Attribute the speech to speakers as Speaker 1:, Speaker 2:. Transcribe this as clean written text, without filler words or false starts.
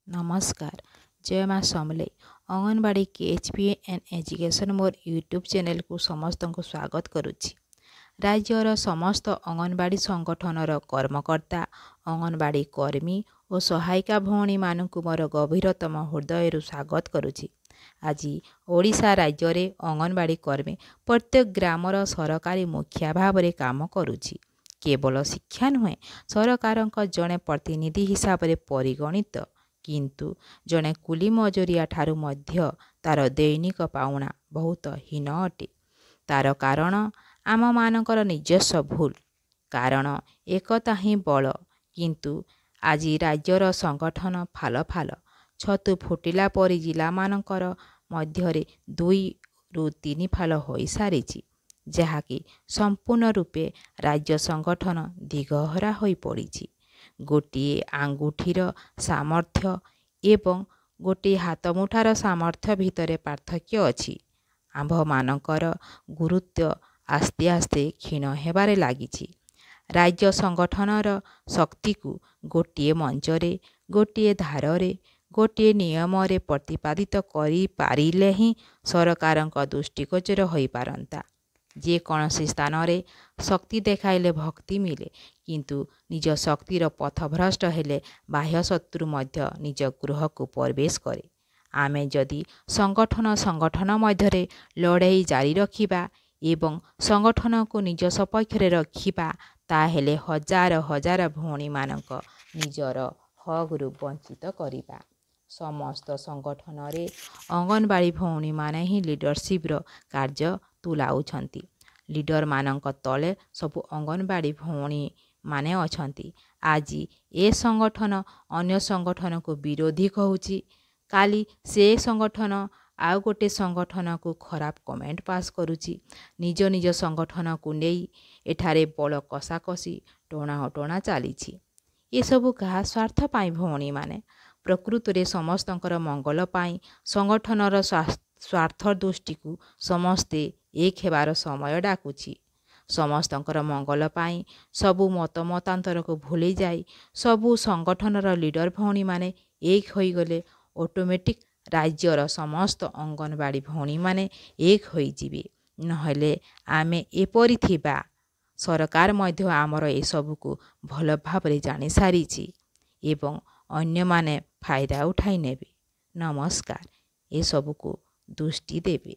Speaker 1: नमस्कार जय माँ Samalei anganwadi KHP and education मोर यूट्यूब चैनल को समस्त को स्वागत करुच्ची। राज्यर समस्त अंगनवाड़ी संगठनर कर्मकर्ता अंगनवाड़ी कर्मी और सहायिका भौणी मानू मोर गभीरतम हृदय स्वागत करुच्ची। आज ओडिशा राज्य रे अंगनवाड़ी कर्मी प्रत्येक ग्रामर सरकारी मुखिया भाव में काम करुच्ची। केवल शिक्षा नुहे सरकार जड़े प्रतिनिधि हिसाब से परिगणित, किंतु जड़े कुली मजूरिया ठारू मध्य तार दैनिक पाउना बहुत हीन अटे। तार कारण आम मानकर निजस्व भूल, कारण एकता ही बल। किंतु आज राज्यर संगठन फाल फाल छतु फुटिला परी जिला मानकर मध्यरे 2 ରୁ 3 फाल हो सारी, जहाँकि संपूर्ण रूपे राज्य संगठन दिगहरा हो पड़ी। गोटिए आंगुठीर सामर्थ्य एवं गोटिए हाथ मुठार सामर्थ्य भितर पार्थक्य अछि। आंभ मानकर गुरुत्व आस्ते आस्ते क्षीण हेबारे लागिछि। राज्य संगठनर शक्ति को गोटिए मंचरे, गोटिए धारे, गोटिए नियम रे प्रतिपादित करि पारिले ही सरकारक दृष्टिगोचर होई पारंता। जे कौनसी स्थान रे शक्ति देखाइले भक्ति मिले, किंतु निज शक्तिर पथभ्रष्ट हेले बाह्य शत्रु मध्य निज गृह को प्रवेश करे। आमे जदि संगठन मध्यरे लड़ाई जारी रखिबा एवं संगठन को निज सपक्ष रे रखिबा, ताहेले हजार हजार भौणी मानक निजर हक रु वंचित करिबा। समस्त संगठन रे अंगनवाड़ी भौणी माने ही लीडरशिप रो कार्य तुलाउछंती। लीडर मानक तले सबु अंगनवाड़ी भौणी माने अछंती। आज ए संगठन अन्य संगठन को विरोधी कहूची, काली से संगठन आउ गोटे संगठन को खराब कमेंट पास करुची। निज निज संगठन को नहीं एठारे बड़ कषाकषी टोणा हटोणा चलीछि। ये सबु कहा स्वार्थ पाई भौणी माने? प्रकृत रे समस्तंकर मंगल पाई संगठनर स्वार्थ दृष्टि को समस्ते एक हेबार समय डाकुछि। समस्तंकर मंगल पाई सबु मतांतर को भूली जाई सबु संगठनर लीडर भौणी माने एक होई गले ऑटोमेटिक राज्यर समस्त अंगनवाड़ी भौणी माने एक होई जिबे। नहले आमे एपरि थिबा सरकार मध्य आमर ए सबु को भल भाबरे जानि सारिछि एवं अन्य माने फायदा उठाई नेबे। नमस्कार, ए सबु को दृष्टि देबे।